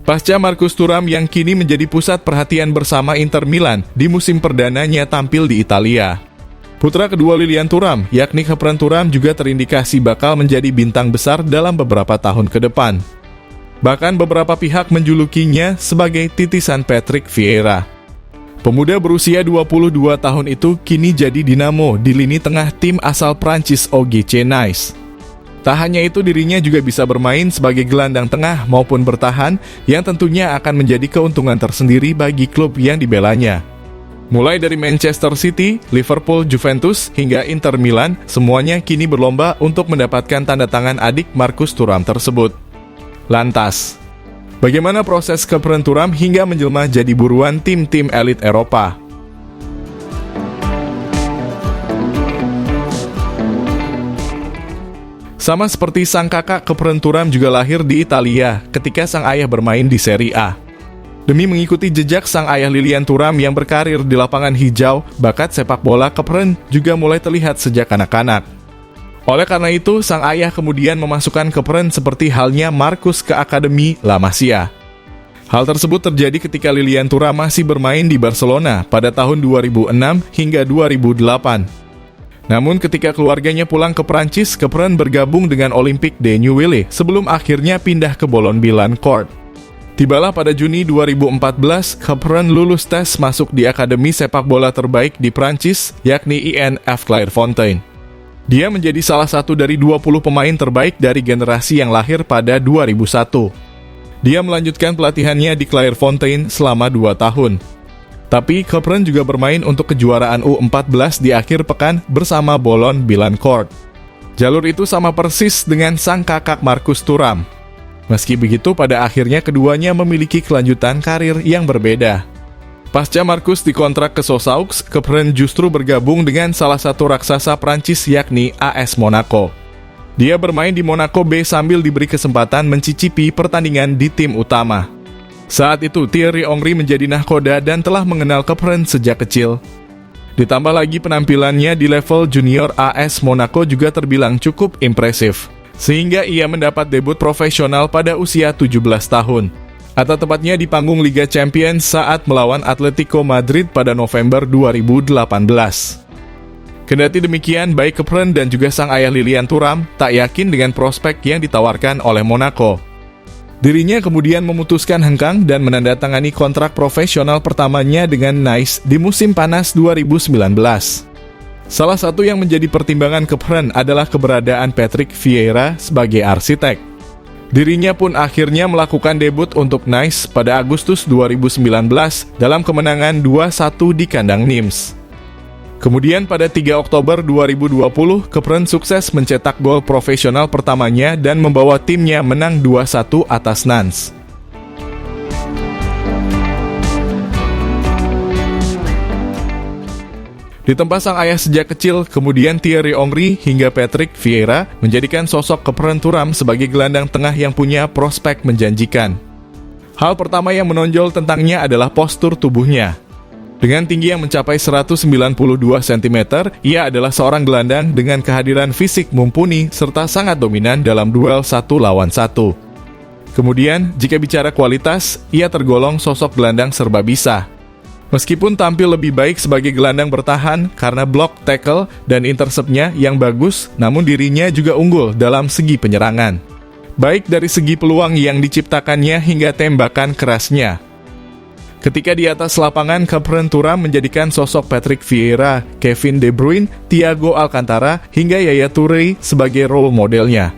Pasca Marcus Thuram yang kini menjadi pusat perhatian bersama Inter Milan di musim perdananya tampil di Italia. Putra kedua Lilian Thuram, yakni Khephren Thuram juga terindikasi bakal menjadi bintang besar dalam beberapa tahun ke depan. Bahkan beberapa pihak menjulukinya sebagai titisan Patrick Vieira. Pemuda berusia 22 tahun itu kini jadi dinamo di lini tengah tim asal Prancis OGC Nice. Tak hanya itu, dirinya juga bisa bermain sebagai gelandang tengah maupun bertahan, yang tentunya akan menjadi keuntungan tersendiri bagi klub yang dibelanya. Mulai dari Manchester City, Liverpool, Juventus, hingga Inter Milan, semuanya kini berlomba untuk mendapatkan tanda tangan adik Marcus Thuram tersebut. Lantas, bagaimana proses Khephren Thuram hingga menjelma jadi buruan tim-tim elit Eropa? Sama seperti sang kakak, Khephren Thuram juga lahir di Italia ketika sang ayah bermain di Serie A. Demi mengikuti jejak sang ayah Lilian Thuram yang berkarir di lapangan hijau, bakat sepak bola Khephren juga mulai terlihat sejak anak-anak. Oleh karena itu, sang ayah kemudian memasukkan Khephren seperti halnya Marcus ke Akademi La Masia. Hal tersebut terjadi ketika Lilian Thuram masih bermain di Barcelona pada tahun 2006 hingga 2008. Namun ketika keluarganya pulang ke Prancis, Khephren bergabung dengan Olympique de Neuilly sebelum akhirnya pindah ke Boulogne-Billancourt. Tibalah pada Juni 2014, Khephren lulus tes masuk di Akademi Sepak Bola terbaik di Prancis, yakni INF Clairefontaine. Dia menjadi salah satu dari 20 pemain terbaik dari generasi yang lahir pada 2001. Dia melanjutkan pelatihannya di Clairefontaine selama 2 tahun. Tapi Khephren juga bermain untuk kejuaraan U14 di akhir pekan bersama Boulogne-Billancourt. Jalur itu sama persis dengan sang kakak Marcus Thuram. Meski begitu, pada akhirnya keduanya memiliki kelanjutan karir yang berbeda. Pasca Marcus dikontrak ke Sochaux, Khephren justru bergabung dengan salah satu raksasa Prancis yakni AS Monaco. Dia bermain di Monaco B sambil diberi kesempatan mencicipi pertandingan di tim utama. Saat itu, Thierry Henry menjadi nahkoda dan telah mengenal Khephren sejak kecil. Ditambah lagi penampilannya di level junior, AS Monaco juga terbilang cukup impresif, sehingga ia mendapat debut profesional pada usia 17 tahun. Atau tepatnya di panggung Liga Champions saat melawan Atletico Madrid pada November 2018. Kendati demikian, baik Khephren dan juga sang ayah Lilian Thuram tak yakin dengan prospek yang ditawarkan oleh Monaco. Dirinya kemudian memutuskan hengkang dan menandatangani kontrak profesional pertamanya dengan Nice di musim panas 2019. Salah satu yang menjadi pertimbangan Khephren adalah keberadaan Patrick Vieira sebagai arsitek. Dirinya pun akhirnya melakukan debut untuk Nice pada Agustus 2019 dalam kemenangan 2-1 di kandang Nimes. Kemudian pada 3 Oktober 2020, Khephren sukses mencetak gol profesional pertamanya dan membawa timnya menang 2-1 atas Nantes. Ditempa sang ayah sejak kecil, kemudian Thierry Henry hingga Patrick Vieira menjadikan sosok Khephren Thuram sebagai gelandang tengah yang punya prospek menjanjikan. Hal pertama yang menonjol tentangnya adalah postur tubuhnya. Dengan tinggi yang mencapai 192 cm, ia adalah seorang gelandang dengan kehadiran fisik mumpuni serta sangat dominan dalam duel 1 lawan 1. Kemudian, jika bicara kualitas, ia tergolong sosok gelandang serba bisa. Meskipun tampil lebih baik sebagai gelandang bertahan karena block, tackle, dan intercept-nya yang bagus, namun dirinya juga unggul dalam segi penyerangan. Baik dari segi peluang yang diciptakannya hingga tembakan kerasnya. Ketika di atas lapangan, Khephren Thuram menjadikan sosok Patrick Vieira, Kevin De Bruyne, Thiago Alcantara, hingga Yaya Touré sebagai role modelnya.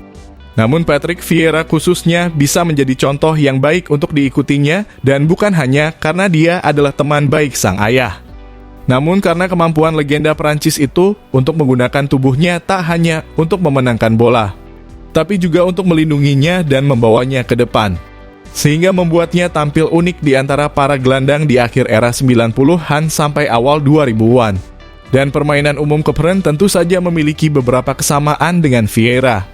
Namun Patrick Vieira khususnya bisa menjadi contoh yang baik untuk diikutinya, dan bukan hanya karena dia adalah teman baik sang ayah. Namun karena kemampuan legenda Prancis itu untuk menggunakan tubuhnya tak hanya untuk memenangkan bola, tapi juga untuk melindunginya dan membawanya ke depan. Sehingga membuatnya tampil unik di antara para gelandang di akhir era 90-an sampai awal 2000-an. Dan permainan umum Khephren tentu saja memiliki beberapa kesamaan dengan Vieira.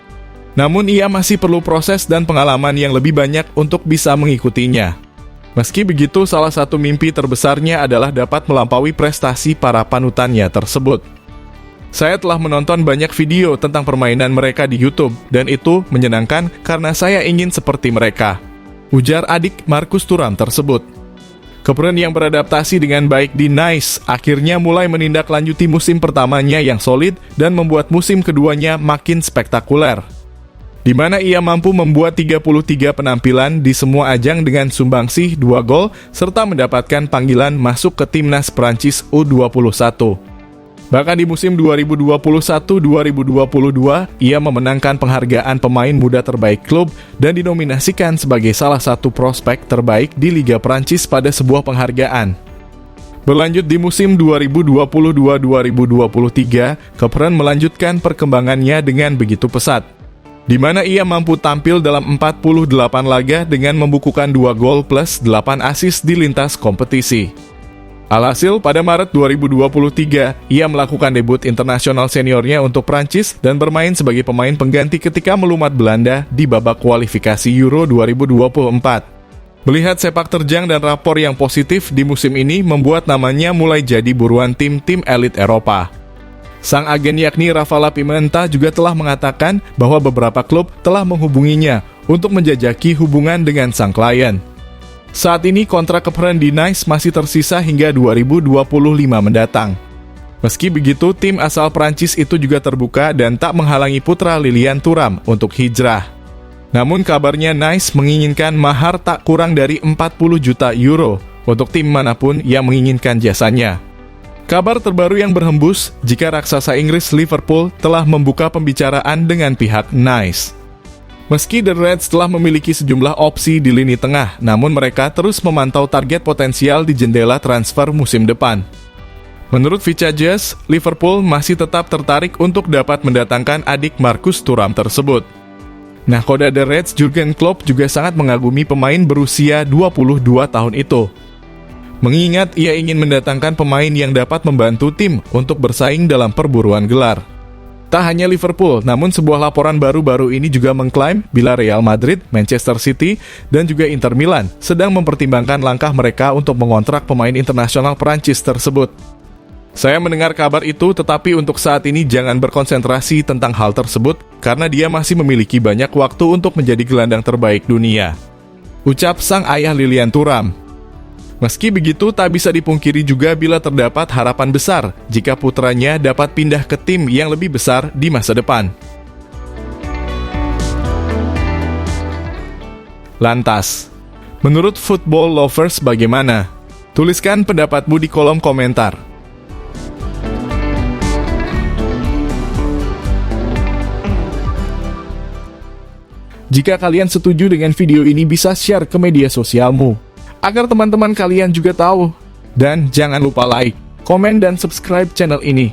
Namun ia masih perlu proses dan pengalaman yang lebih banyak untuk bisa mengikutinya. Meski begitu, salah satu mimpi terbesarnya adalah dapat melampaui prestasi para panutannya tersebut. Saya telah menonton banyak video tentang permainan mereka di YouTube, dan itu menyenangkan karena saya ingin seperti mereka. ujar adik Marcus Thuram tersebut. Kepren yang beradaptasi dengan baik di Nice akhirnya mulai menindaklanjuti musim pertamanya yang solid dan membuat musim keduanya makin spektakuler, di mana ia mampu membuat 33 penampilan di semua ajang dengan sumbangsih 2 gol serta mendapatkan panggilan masuk ke timnas Prancis U21. Bahkan di musim 2021-2022, ia memenangkan penghargaan pemain muda terbaik klub dan dinominasikan sebagai salah satu prospek terbaik di Liga Prancis pada sebuah penghargaan. Berlanjut di musim 2022-2023, Kepren melanjutkan perkembangannya dengan begitu pesat, di mana ia mampu tampil dalam 48 laga dengan membukukan 2 gol plus 8 assist di lintas kompetisi. Alhasil, pada Maret 2023, ia melakukan debut internasional seniornya untuk Prancis dan bermain sebagai pemain pengganti ketika melumat Belanda di babak kualifikasi Euro 2024. Melihat sepak terjang dan rapor yang positif di musim ini membuat namanya mulai jadi buruan tim-tim elit Eropa. Sang agen yakni Rafaela Pimenta juga telah mengatakan bahwa beberapa klub telah menghubunginya untuk menjajaki hubungan dengan sang klien. Saat ini kontrak Kepren di Nice masih tersisa hingga 2025 mendatang. Meski begitu, tim asal Prancis itu juga terbuka dan tak menghalangi putra Lilian Thuram untuk hijrah. Namun kabarnya Nice menginginkan mahar tak kurang dari 40 juta euro untuk tim manapun yang menginginkan jasanya. Kabar terbaru yang berhembus jika raksasa Inggris Liverpool telah membuka pembicaraan dengan pihak Nice. Meski The Reds telah memiliki sejumlah opsi di lini tengah, namun mereka terus memantau target potensial di jendela transfer musim depan. Menurut Vicajas, Liverpool masih tetap tertarik untuk dapat mendatangkan adik Marcus Thuram tersebut. Nahkoda The Reds Jurgen Klopp juga sangat mengagumi pemain berusia 22 tahun itu. Mengingat ia ingin mendatangkan pemain yang dapat membantu tim untuk bersaing dalam perburuan gelar. Tak hanya Liverpool, namun sebuah laporan baru-baru ini juga mengklaim bila Real Madrid, Manchester City, dan juga Inter Milan sedang mempertimbangkan langkah mereka untuk mengontrak pemain internasional Prancis tersebut. Saya mendengar kabar itu, tetapi untuk saat ini jangan berkonsentrasi tentang hal tersebut karena dia masih memiliki banyak waktu untuk menjadi gelandang terbaik dunia, ucap sang ayah Lilian Thuram. Meski begitu, tak bisa dipungkiri juga bila terdapat harapan besar jika putranya dapat pindah ke tim yang lebih besar di masa depan. Lantas, menurut Football Lovers bagaimana? Tuliskan pendapatmu di kolom komentar. Jika kalian setuju dengan video ini, bisa share ke media sosialmu agar teman-teman kalian juga tahu. Dan jangan lupa like, komen, dan subscribe channel ini.